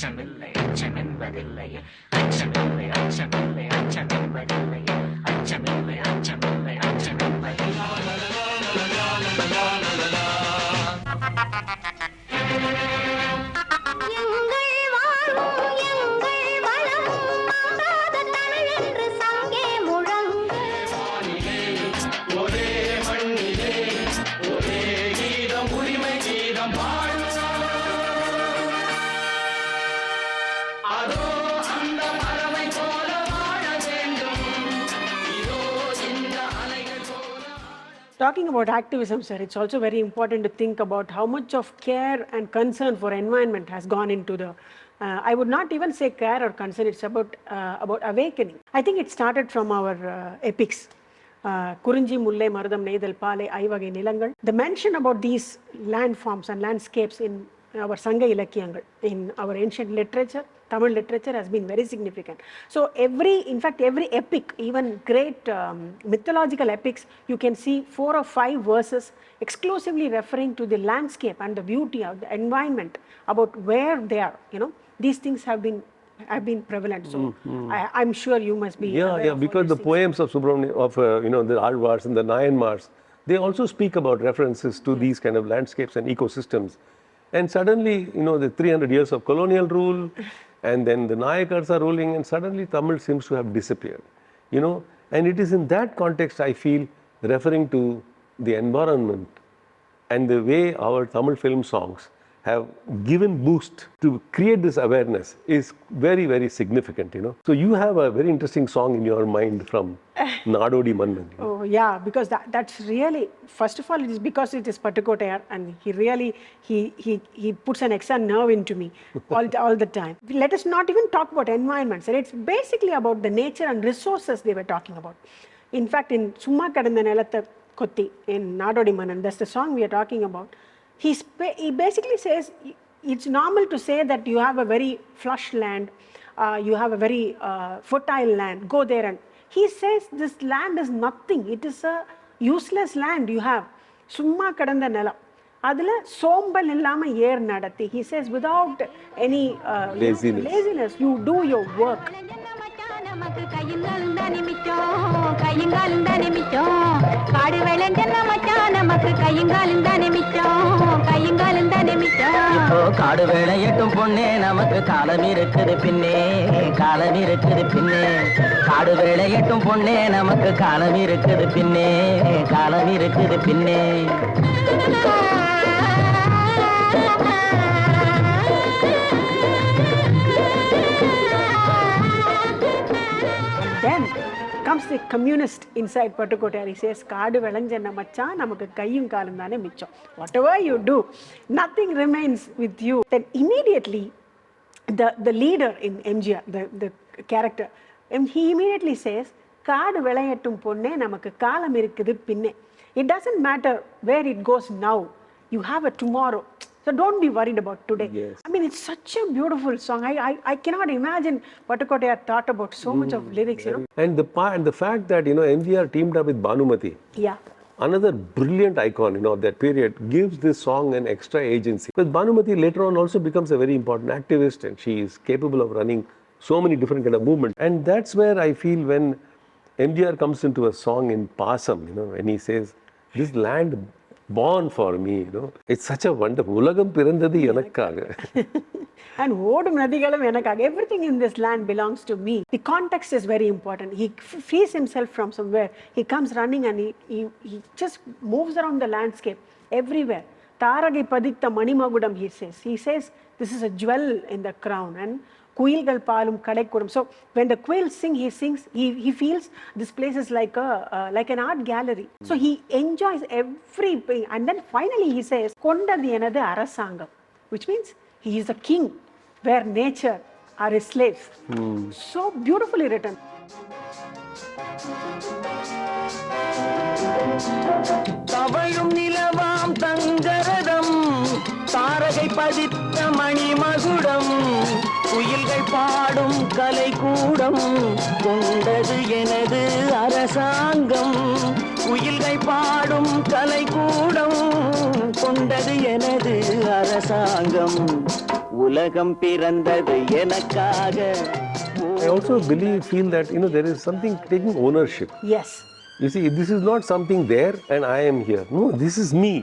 Achamillai அச்சமென்பதில்லை Achamillai Achamillai அச்சமென்பதில்லை Achamillai Achamillai அச்சமென்பதில்லை. Talking about activism, sir, it's also very important to think about how much of care and concern for environment has gone into the, I would not even say care or concern, it's about awakening. I think it started from our epics. Kurinji, Mulle, Marudam, Neidal, Pale, Aivage, Nilangal. The mention about these landforms and landscapes in our Sangha Ilakyangal, in our ancient literature, Tamil literature has been very significant. So in fact, every epic, even great mythological epics, you can see 4 or 5 verses exclusively referring to the landscape and the beauty of the environment, about where they are. These things have been prevalent. So I'm sure you must be. Yeah, because the poems of Subramanian, of the Alvars and the Nayanmars, they also speak about references to these kind of landscapes and ecosystems. And suddenly, the 300 years of colonial rule, and then the Nayakars are ruling, and suddenly Tamil seems to have disappeared. And it is in that context I feel, referring to the environment and the way our Tamil film songs have given boost to create this awareness is very, very significant. So you have a very interesting song in your mind from Nadodi Mannan. Oh yeah, because that's really, first of all, it is because it is Pattukottayar, and he really he puts an extra nerve into me all the time. Let us not even talk about environments. It's basically about the nature and resources they were talking about. In fact, in Summa Kadanda Nelatha Kotti, in Nadodi Mannan, that's the song we are talking about. He basically says it's normal to say that you have a very flush land, you have a very fertile land, go there. And he says this land is nothing, it is a useless land you have. Summa kadanda nela. Adula sombal illama air nadatti. He says without any laziness, you do your work. நமக்கு கையங்காலும் தானே மிச்சம் கையங்காலும் தானே மிச்சம் காடு விளைஞ்சன மச்சான் நமக்கு கையங்காலும் தானே மிச்சம் கையங்காலும் தானே மிச்சம் இப்போ காடு விளையட்டும் பொண்ணே நமக்கு காலம் இருக்குது பின்னே காலம் இருக்குது பின்னே காடு விளையட்டும் பொண்ணே நமக்கு காலம் இருக்குது பின்னே காலம் இருக்குது பின்னே. Then comes the communist inside Pattukottayar. He says, "Kaadu velanjanna machaan, namakku kaiyum kaalum thane micham." Whatever you do, nothing remains with you. Then immediately, the leader in MGR, the character, he immediately says, "Kaadu velayattum ponne, namakku kaalam irukkudu pinne." It doesn't matter where it goes now. You have a tomorrow. So don't be worried about today. Yes. I mean, it's such a beautiful song. I cannot imagine Pattukottayar thought about so much of lyrics, And the fact that, MGR teamed up with Bhanumati, Yeah. another brilliant icon, of that period, gives this song an extra agency. Because Bhanumati later on also becomes a very important activist, and she is capable of running so many different kind of movements. And that's where I feel when MGR comes into a song in Pasam, when he says, "This land born for me," it's such a wonderful. Ulagam pirandadu enakkaga. And odum nadigalum enakkaga. Everything in this land belongs to me. The context is very important. He frees himself from somewhere. He comes running and he just moves around the landscape everywhere. Taragai paditha manimagudam, he says. He says this is a jewel in the crown. And kuilgal paalum kadaikudam. So when the quails sing, he feels this place is like an art gallery. So he enjoys everything. And then finally he says, "Kondadi enadu arasangam," which means he is a king where nature are his slaves. So beautifully written. தவழும் நிலவாம் தங்கரதம் தாரகை பதித்த மணிமகுடம் குயில்கள் பாடும் கலைக்கூடம் கொண்டது எனது அரசாங்கம் குயில்கள் பாடும் கலைக்கூடம் கொண்டது எனது அரசாங்கம் உலகம் பிறந்தது எனக்காக. I also feel that there is something taking ownership. Yes. You see, this is not something there and I am here. No, this is me.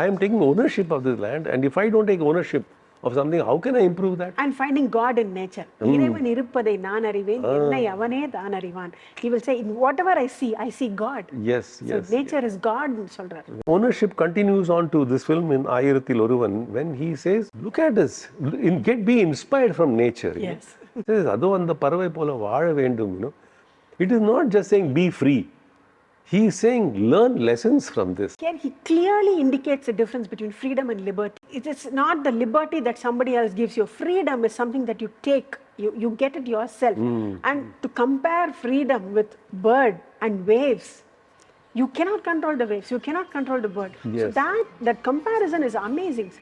I am taking ownership of this land, and if I don't take ownership of something, how can I improve that? And finding God in nature. இறைவன் இருப்பதை நான் அறிவேன், என்னை அவனே தான் அறிவான். He will say, in whatever I see God. Yes, So yes. nature is God ன்னு சொல்றார். Ownership continues on to this film in ஆயிரத்தில் ஒருவன் when he says, look at this, be inspired from nature. Yes. He says, அதோ அந்த பறவை போல வாழ வேண்டும். It is not just saying be free. He is saying learn lessons from this. Here he clearly indicates the difference between freedom and liberty. It is not the liberty that somebody else gives you. Freedom is something that you take, you get it yourself. And to compare freedom with bird and waves, you cannot control the waves, you cannot control the bird. Yes. So that comparison is amazing.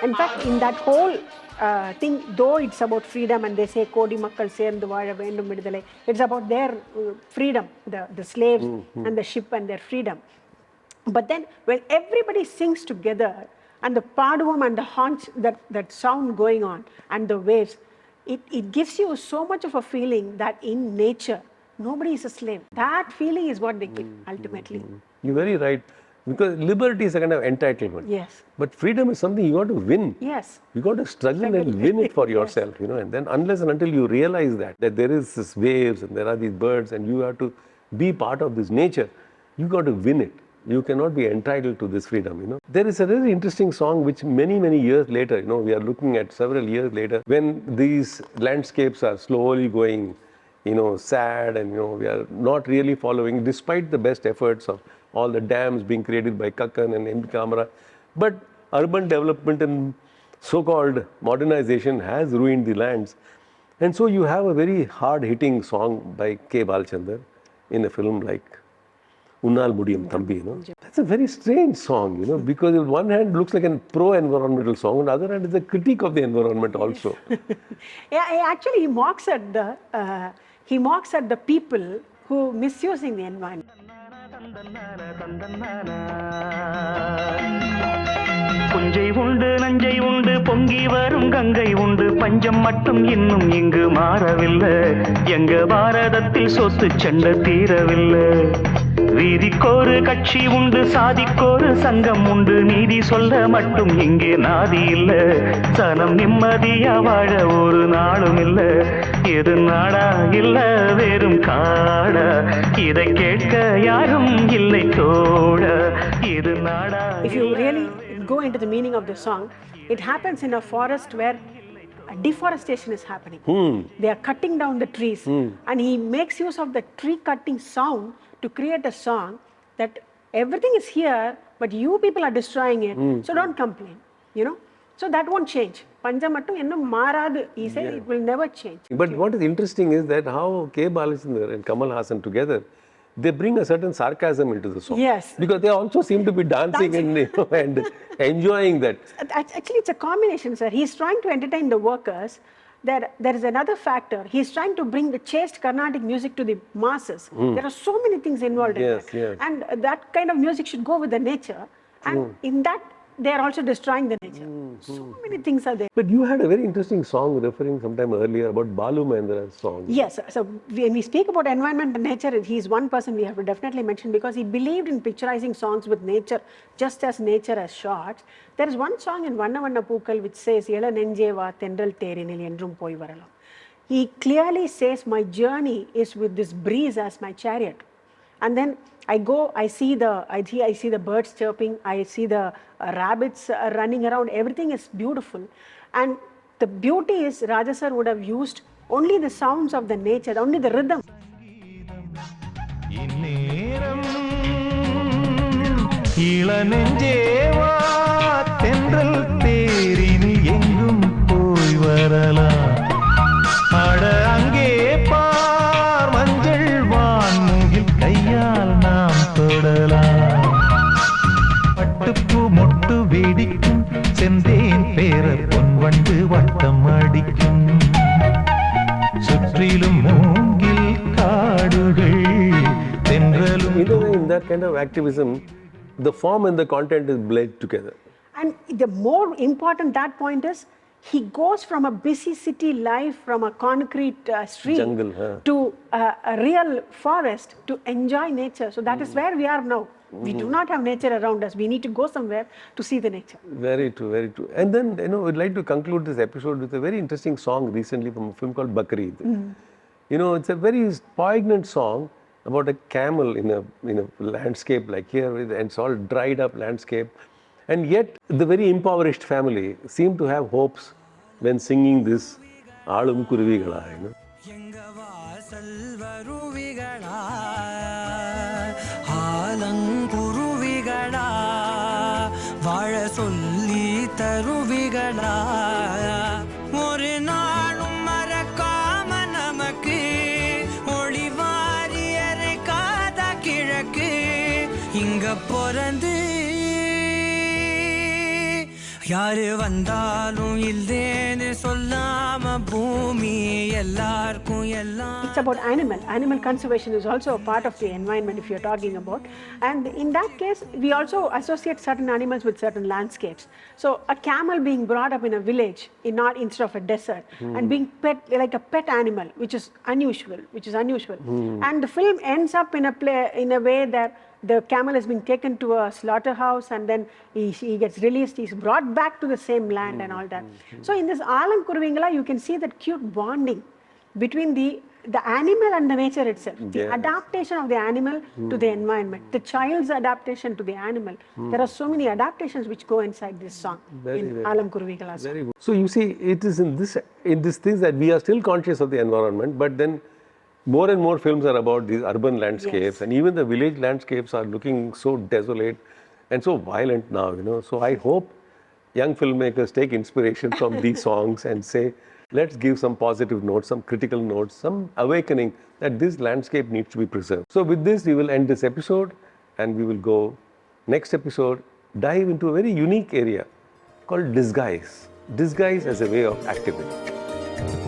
In fact, in that whole thing, though it's about freedom and they say Kodi Makkal Serந்து Vaazha Vendum Vidudalai, it's about their freedom, the slaves and the ship and their freedom. But then when everybody sings together and the paduvam and the haunch, that sound going on and the waves, it gives you so much of a feeling that in nature, nobody is a slave. That feeling is what they give ultimately. You're very right. Because liberty is a kind of entitlement. Yes. But freedom is something you got to win. Yes. You got to struggle and win it for yourself, and then unless and until you realize that there is this waves and there are these birds and you have to be part of this nature, you got to win it. You cannot be entitled to this freedom, There is a very interesting song which many, many years later, we are looking at several years later, when these landscapes are slowly going, sad and, we are not really following despite the best efforts of all the dams being created by Kakkan and M.P. Camera. But urban development and so-called modernization has ruined the lands. And so you have a very hard-hitting song by K. Balchandar in a film like Unnal Mudiyum Thambi. That's a very strange song, because on one hand it looks like a pro-environmental song, on the other hand it's a critique of the environment also. Yeah, actually he mocks at the people who misusing the environment. புஞ்சை உண்டு நஞ்சை உண்டு பொங்கி வரும் கங்கை உண்டு பஞ்சம் மட்டும் இன்னும் இங்கு மாறவில்லை எங்க பாரதத்தில் சொத்து சண்டை தீரவில்லை வீதிக்கோரு கட்சி உண்டு சாதிக்கோரு சங்கம் உண்டு நீதி சொல்ல மட்டும் இங்கே நாதி இல்ல சனம் நிம்மதியா வாழ ஒரு நாளும் இல்ல எது நாடா இல்ல வெறும் காடா இதை கேட்க யாரும் இல்லை தோட இது நாடா. If you really go into the meaning of the song, it happens in a forest where deforestation is happening. They are cutting down the trees, and he makes use of the tree cutting sound to create a song that everything is here, but you people are destroying it, so don't complain, So that won't change. Panjamattum ennum maaradu. He said it will never change. But what is interesting is that how K. Balachandar and Kamal Haasan together, they bring a certain sarcasm into the song. Yes. Because they also seem to be dancing and, and enjoying that. Actually, it's a combination, sir. He's trying to entertain the workers. There is another factor. He's trying to bring the chaste Carnatic music to the masses. There are so many things involved in that. Yes. And that kind of music should go with the nature. And in that, they are also destroying the nature. So many things are there. But you had a very interesting song referring sometime earlier about Balu Mahendra's song. Yes. So when we speak about environment and nature, he's one person we have to definitely mention because he believed in picturizing songs with nature just as nature as shots. There is one song in Vanna Vanna Pookal which says, Ela Nenjeva Tendral Terinil Endrum Poi Varalam. He clearly says, my journey is with this breeze as my chariot. And then I see the birds chirping, I see the rabbits running around, everything is beautiful. And the beauty is, Raja sir would have used only the sounds of the nature, only the rhythm. இளநெஞ்சேவா தென்றல் தேரினில் எங்கும் போய் வெடிக்கும் செந்தேன் பேர பொன்வண்டு வட்டம் அடிக்கும் சுற்றிலும் மூங்கில் காடுகள் தென்றலும் In a way, in that kind of activism, the form and the content is blended together. And the more important that point is, he goes from a busy city life, from a concrete street Jungle, huh? to a real forest to enjoy nature. So that is where we are now. We do not have nature around us. We need to go somewhere to see the nature. Very true, very true. And then, we'd like to conclude this episode with a very interesting song recently from a film called Bakri. It's a very poignant song about a camel in a landscape like here, and it's all dried up landscape. And yet, the very impoverished family seem to have hopes when singing this Aalum Kuruvigala. எங்க வாசல் வருவிகளா ஆலங்குருவிகளா வாழ சொல்லி தருவிகளா ஒரு நாளும் மறக்காம நமக்கு ஒளிவாரி அரைக்காத கிழக்கு இங்க பிறந்து யாரு வந்தாலும் இல்லேன்னு சொல்லாம பூமி எல்லாருக்கும் எல்லாம். It's about animal. Animal conservation is also a part of the environment if you're talking about. And in that case, we also associate certain animals with certain landscapes. So a camel being brought up in a village, instead of a desert, and being pet like a pet animal, which is unusual. And the film ends up in a way that the camel is being taken to a slaughterhouse, and then he gets released. He's brought back to the same land and all that. So in this Aalam Kuruvingala, you can see that cute bonding between the animal and the nature itself. The adaptation of the animal to the environment, the child's adaptation to the animal. There are so many adaptations which go inside this song in Aalam Kuruvingala. Very good. So you see, it is in this thing that we are still conscious of the environment, but then more and more films are about these urban landscapes, and even the village landscapes are looking so desolate and so violent now, So I hope young filmmakers take inspiration from these songs and say, let's give some positive notes, some critical notes, some awakening that this landscape needs to be preserved. So with this, we will end this episode, and we will go next episode, dive into a very unique area called disguise. Disguise as a way of activism.